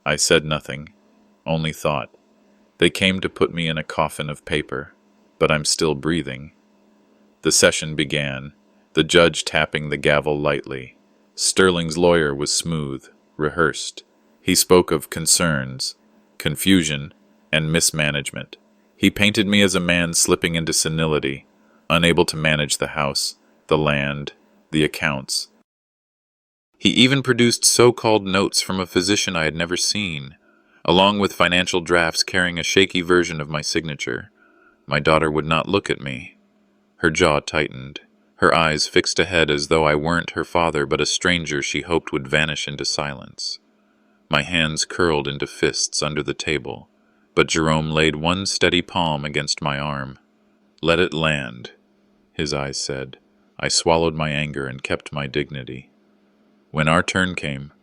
I said nothing, only thought. They came to put me in a coffin of paper, but I'm still breathing. The session began, the judge tapping the gavel lightly. Sterling's lawyer was smooth, rehearsed. He spoke of concerns, confusion, and mismanagement. He painted me as a man slipping into senility, unable to manage the house, the land, the accounts. He even produced so-called notes from a physician I had never seen, along with financial drafts carrying a shaky version of my signature. My daughter would not look at me. Her jaw tightened, her eyes fixed ahead as though I weren't her father but a stranger she hoped would vanish into silence. My hands curled into fists under the table, but Jerome laid one steady palm against my arm. "Let it land," his eyes said. I swallowed my anger and kept my dignity. When our turn came,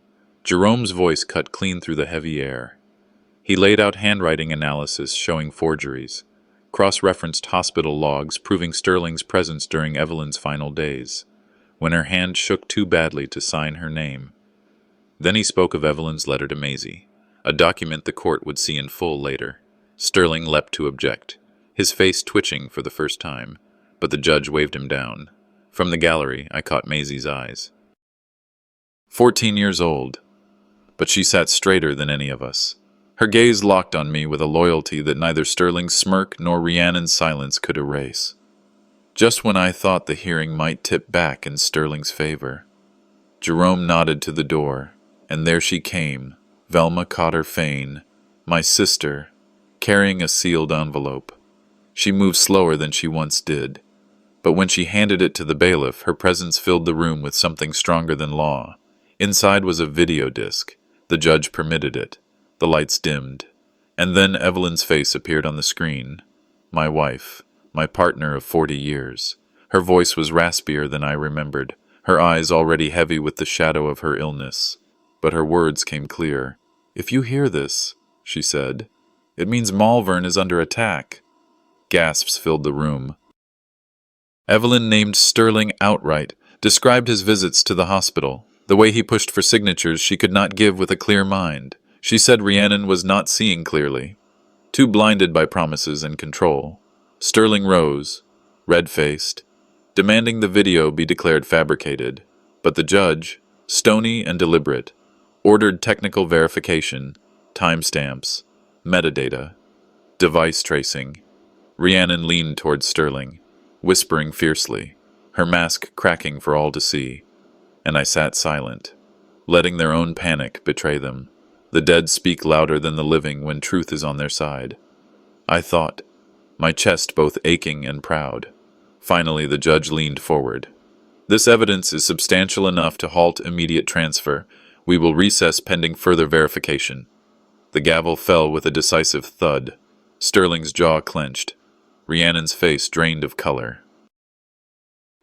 Jerome's voice cut clean through the heavy air. He laid out handwriting analysis showing forgeries, cross-referenced hospital logs proving Sterling's presence during Evelyn's final days, when her hand shook too badly to sign her name. Then he spoke of Evelyn's letter to Maisie, a document the court would see in full later. Sterling leapt to object, his face twitching for the first time, but the judge waved him down. From the gallery, I caught Maisie's eyes. 14 years old, but she sat straighter than any of us. Her gaze locked on me with a loyalty that neither Sterling's smirk nor Rhiannon's silence could erase. Just when I thought the hearing might tip back in Sterling's favor, Jerome nodded to the door, and there she came, Velma Cotter Fane, my sister, carrying a sealed envelope. She moved slower than she once did, but when she handed it to the bailiff, her presence filled the room with something stronger than law. Inside was a video disc. The judge permitted it. The lights dimmed, and then Evelyn's face appeared on the screen. My wife, my partner of 40 years. Her voice was raspier than I remembered, her eyes already heavy with the shadow of her illness. But her words came clear. "If you hear this," she said, "it means Malvern is under attack." Gasps filled the room. Evelyn named Sterling outright, described his visits to the hospital, the way he pushed for signatures she could not give with a clear mind. She said Rhiannon was not seeing clearly, too blinded by promises and control. Sterling rose, red-faced, demanding the video be declared fabricated, but the judge, stony and deliberate, ordered technical verification, timestamps, metadata, device tracing. Rhiannon leaned toward Sterling, whispering fiercely, her mask cracking for all to see, and I sat silent, letting their own panic betray them. The dead speak louder than the living when truth is on their side. I thought, my chest both aching and proud. Finally, the judge leaned forward. "This evidence is substantial enough to halt immediate transfer. We will recess pending further verification." The gavel fell with a decisive thud. Sterling's jaw clenched. Rhiannon's face drained of color.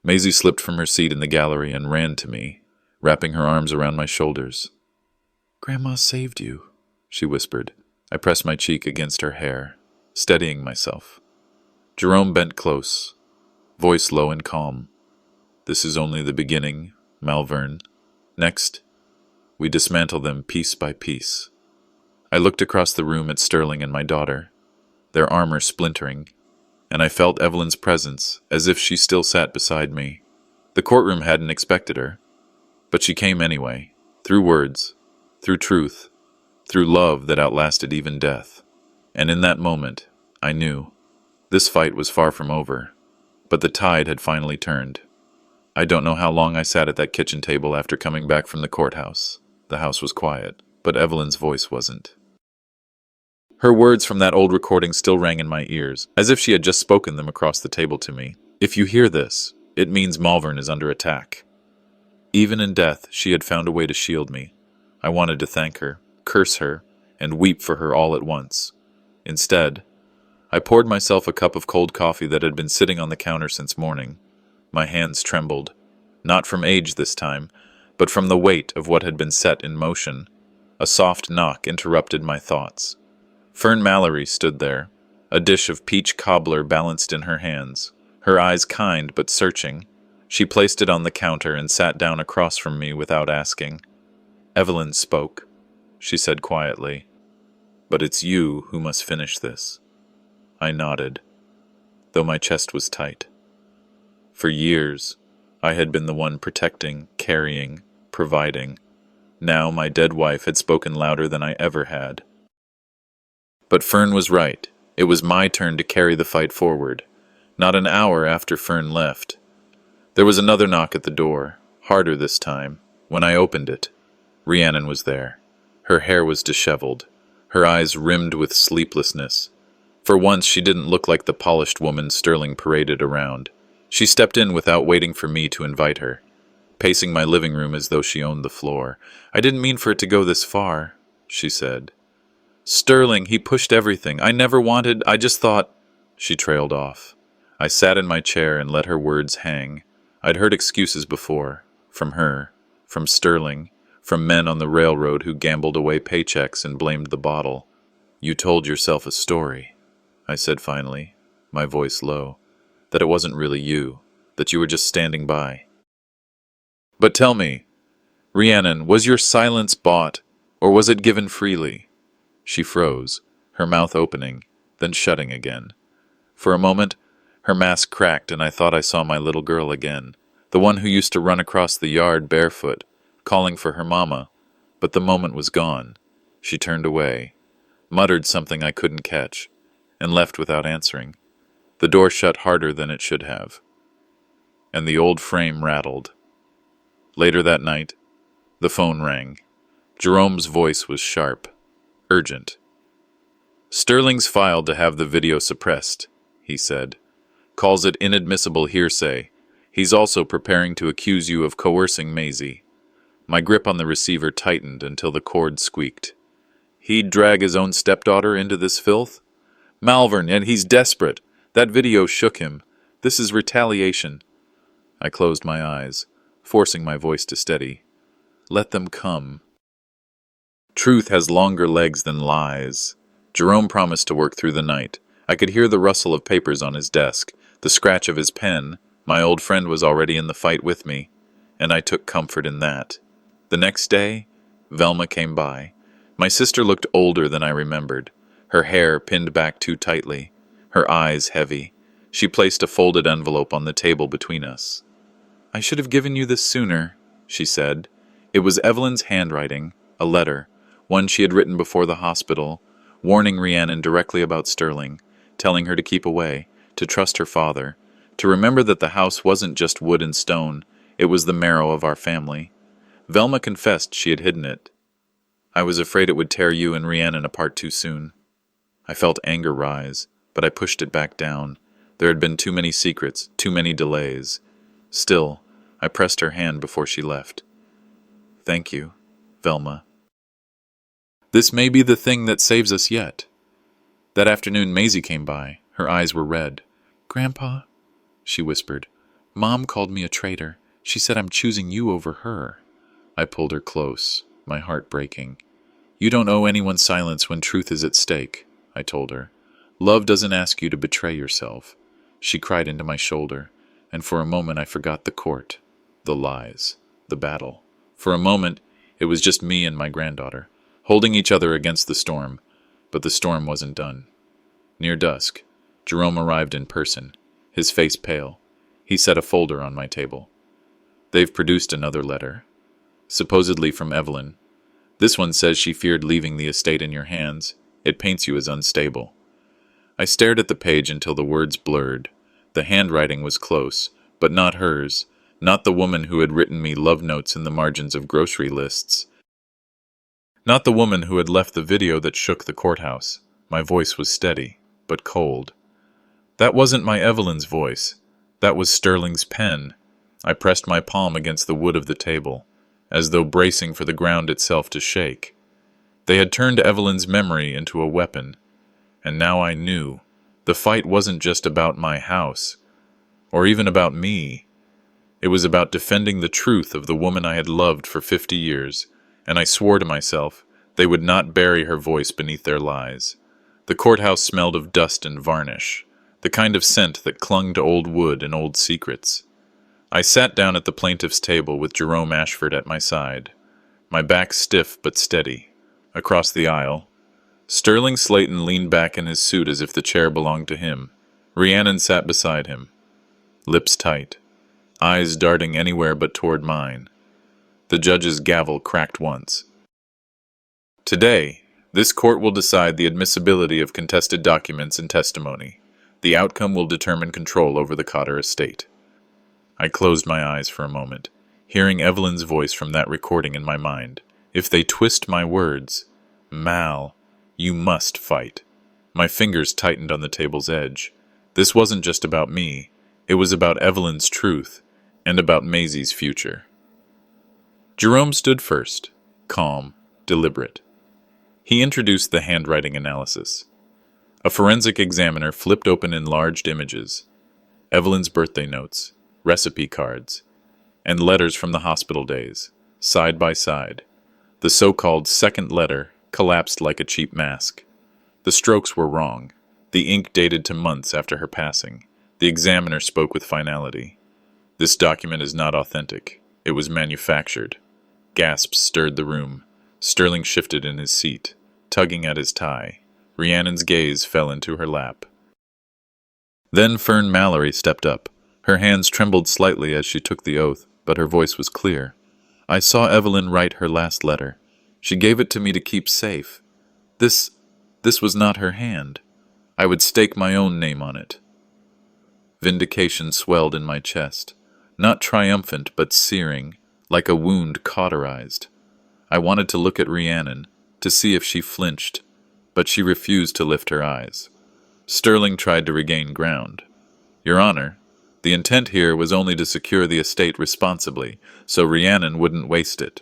Maisie slipped from her seat in the gallery and ran to me, wrapping her arms around my shoulders. "Grandma saved you," she whispered. I pressed my cheek against her hair, steadying myself. Jerome bent close, voice low and calm. "This is only the beginning, Malvern. Next, we dismantle them piece by piece." I looked across the room at Sterling and my daughter, their armor splintering, and I felt Evelyn's presence, as if she still sat beside me. The courtroom hadn't expected her, but she came anyway, through words, through truth, through love that outlasted even death. And in that moment, I knew, this fight was far from over. But the tide had finally turned. I don't know how long I sat at that kitchen table after coming back from the courthouse. The house was quiet, but Evelyn's voice wasn't. Her words from that old recording still rang in my ears, as if she had just spoken them across the table to me. If you hear this, it means Malvern is under attack. Even in death, she had found a way to shield me. I wanted to thank her, curse her, and weep for her all at once. Instead, I poured myself a cup of cold coffee that had been sitting on the counter since morning. My hands trembled, not from age this time, but from the weight of what had been set in motion. A soft knock interrupted my thoughts. Fern Mallory stood there, a dish of peach cobbler balanced in her hands, her eyes kind but searching. She placed it on the counter and sat down across from me without asking. Evelyn spoke. She said quietly, "But it's you who must finish this." I nodded, though my chest was tight. For years, I had been the one protecting, carrying, providing. Now my dead wife had spoken louder than I ever had. But Fern was right. It was my turn to carry the fight forward. Not an hour after Fern left, there was another knock at the door, harder this time. When I opened it, Rhiannon was there. Her hair was disheveled, her eyes rimmed with sleeplessness. For once, she didn't look like the polished woman Sterling paraded around. She stepped in without waiting for me to invite her, pacing my living room as though she owned the floor. "I didn't mean for it to go this far," she said. "Sterling, he pushed everything. I never wanted, I just thought—" She trailed off. I sat in my chair and let her words hang. I'd heard excuses before, from her, from Sterling, from men on the railroad who gambled away paychecks and blamed the bottle. "You told yourself a story," I said finally, my voice low, "that it wasn't really you, that you were just standing by. But tell me, Rhiannon, was your silence bought, or was it given freely?" She froze, her mouth opening, then shutting again. For a moment, her mask cracked and I thought I saw my little girl again, the one who used to run across the yard barefoot, calling for her mama. But the moment was gone. She turned away, muttered something I couldn't catch, and left without answering. The door shut harder than it should have, and the old frame rattled. Later that night, the phone rang. Jerome's voice was sharp, urgent. "Sterling's filed to have the video suppressed," he said. "Calls it inadmissible hearsay. He's also preparing to accuse you of coercing Maisie." My grip on the receiver tightened until the cord squeaked. He'd drag his own stepdaughter into this filth? Malvern, and he's desperate. That video shook him. This is retaliation. I closed my eyes, forcing my voice to steady. Let them come. Truth has longer legs than lies. Jerome promised to work through the night. I could hear the rustle of papers on his desk, the scratch of his pen. My old friend was already in the fight with me, and I took comfort in that. The next day, Velma came by. My sister looked older than I remembered, her hair pinned back too tightly, her eyes heavy. She placed a folded envelope on the table between us. "I should have given you this sooner," she said. It was Evelyn's handwriting, a letter, one she had written before the hospital, warning Rhiannon directly about Sterling, telling her to keep away, to trust her father, to remember that the house wasn't just wood and stone, it was the marrow of our family. Velma confessed she had hidden it. "I was afraid it would tear you and Rhiannon apart too soon." I felt anger rise, but I pushed it back down. There had been too many secrets, too many delays. Still, I pressed her hand before she left. "Thank you, Velma. This may be the thing that saves us yet." That afternoon, Maisie came by. Her eyes were red. "Grandpa," she whispered, "Mom called me a traitor. She said I'm choosing you over her." I pulled her close, my heart breaking. "You don't owe anyone silence when truth is at stake," I told her. "Love doesn't ask you to betray yourself." She cried into my shoulder, and for a moment I forgot the court, the lies, the battle. For a moment, it was just me and my granddaughter, holding each other against the storm, but the storm wasn't done. Near dusk, Jerome arrived in person, his face pale. He set a folder on my table. "They've produced another letter, supposedly from Evelyn. This one says she feared leaving the estate in your hands. It paints you as unstable." I stared at the page until the words blurred. The handwriting was close, but not hers, not the woman who had written me love notes in the margins of grocery lists, not the woman who had left the video that shook the courthouse. My voice was steady, but cold. That wasn't my Evelyn's voice. That was Sterling's pen. I pressed my palm against the wood of the table, as though bracing for the ground itself to shake. They had turned Evelyn's memory into a weapon, and now I knew. The fight wasn't just about my house, or even about me. It was about defending the truth of the woman I had loved for 50 years, and I swore to myself they would not bury her voice beneath their lies. The courthouse smelled of dust and varnish, the kind of scent that clung to old wood and old secrets. I sat down at the plaintiff's table with Jerome Ashford at my side, my back stiff but steady. Across the aisle, Sterling Slayton leaned back in his suit as if the chair belonged to him. Rhiannon sat beside him, lips tight, eyes darting anywhere but toward mine. The judge's gavel cracked once. Today, this court will decide the admissibility of contested documents and testimony. The outcome will determine control over the Cotter estate. I closed my eyes for a moment, hearing Evelyn's voice from that recording in my mind. If they twist my words, Mal, you must fight. My fingers tightened on the table's edge. This wasn't just about me. It was about Evelyn's truth, and about Maisie's future. Jerome stood first, calm, deliberate. He introduced the handwriting analysis. A forensic examiner flipped open enlarged images, Evelyn's birthday notes, recipe cards, and letters from the hospital days, side by side. The so-called second letter collapsed like a cheap mask. The strokes were wrong. The ink dated to months after her passing. The examiner spoke with finality. This document is not authentic. It was manufactured. Gasps stirred the room. Sterling shifted in his seat, tugging at his tie. Rhiannon's gaze fell into her lap. Then Fern Mallory stepped up. Her hands trembled slightly as she took the oath, but her voice was clear. I saw Evelyn write her last letter. She gave it to me to keep safe. This was not her hand. I would stake my own name on it. Vindication swelled in my chest, not triumphant but searing, like a wound cauterized. I wanted to look at Rhiannon, to see if she flinched, but she refused to lift her eyes. Sterling tried to regain ground. Your Honor, the intent here was only to secure the estate responsibly, so Rhiannon wouldn't waste it.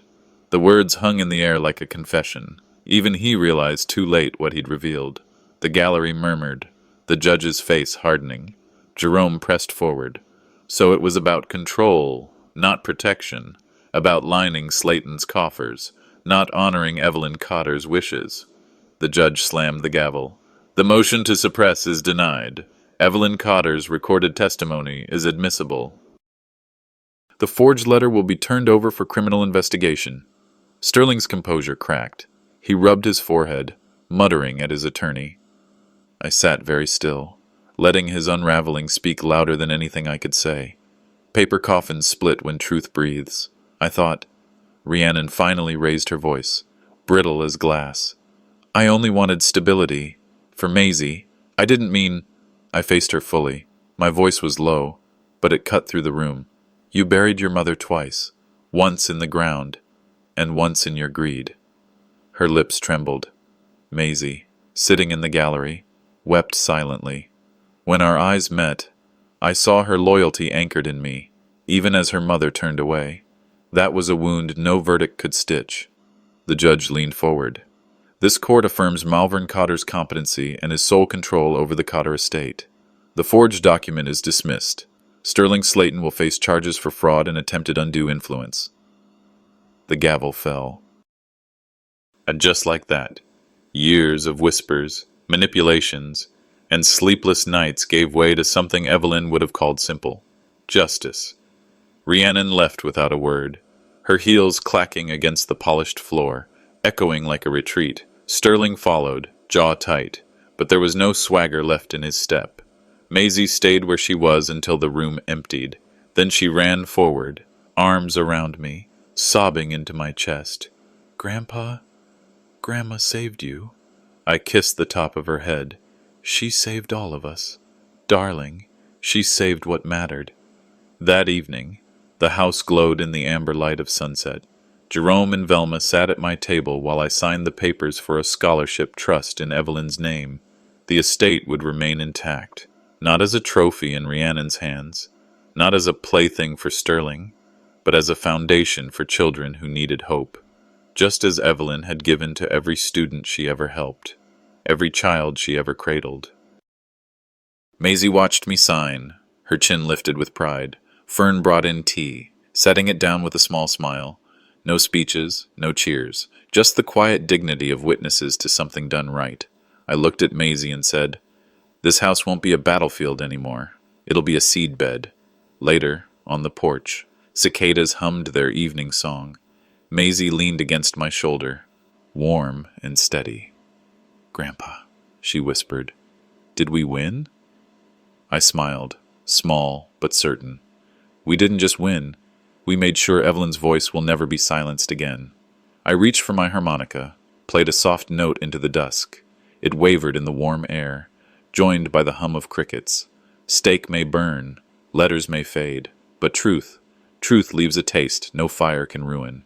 The words hung in the air like a confession. Even he realized too late what he'd revealed. The gallery murmured, the judge's face hardening. Jerome pressed forward. So it was about control, not protection, about lining Slayton's coffers, not honoring Evelyn Cotter's wishes. The judge slammed the gavel. The motion to suppress is denied. Evelyn Cotter's recorded testimony is admissible. The forged letter will be turned over for criminal investigation. Sterling's composure cracked. He rubbed his forehead, muttering at his attorney. I sat very still, letting his unraveling speak louder than anything I could say. Paper coffins split when truth breathes, I thought. Rhiannon finally raised her voice, brittle as glass. I only wanted stability. For Maisie. I didn't mean... I faced her fully. My voice was low, but it cut through the room. You buried your mother twice, once in the ground, and once in your greed. Her lips trembled. Maisie, sitting in the gallery, wept silently. When our eyes met, I saw her loyalty anchored in me, even as her mother turned away. That was a wound no verdict could stitch. The judge leaned forward. This court affirms Malvern Cotter's competency and his sole control over the Cotter estate. The forged document is dismissed. Sterling Slayton will face charges for fraud and attempted undue influence. The gavel fell. And just like that, years of whispers, manipulations, and sleepless nights gave way to something Evelyn would have called simple: justice. Rhiannon left without a word, her heels clacking against the polished floor, echoing like a retreat. Sterling followed, jaw tight, but there was no swagger left in his step. Maisie stayed where she was until the room emptied. Then she ran forward, arms around me, sobbing into my chest. Grandpa, Grandma saved you. I kissed the top of her head. She saved all of us. Darling, She saved what mattered. That evening, the house glowed in the amber light of sunset. Jerome and Velma sat at my table while I signed the papers for a scholarship trust in Evelyn's name. The estate would remain intact, not as a trophy in Rhiannon's hands, not as a plaything for Sterling, but as a foundation for children who needed hope, just as Evelyn had given to every student she ever helped, every child she ever cradled. Maisie watched me sign, her chin lifted with pride. Fern brought in tea, setting it down with a small smile. No speeches, no cheers, just the quiet dignity of witnesses to something done right. I looked at Maisie and said, "This house won't be a battlefield anymore. It'll be a seedbed." Later, on the porch, cicadas hummed their evening song. Maisie leaned against my shoulder, warm and steady. "Grandpa," she whispered, "did we win?" I smiled, small but certain. We didn't just win. We made sure Evelyn's voice will never be silenced again. I reached for my harmonica, played a soft note into the dusk. It wavered in the warm air, joined by the hum of crickets. Steak may burn, letters may fade, but truth leaves a taste no fire can ruin.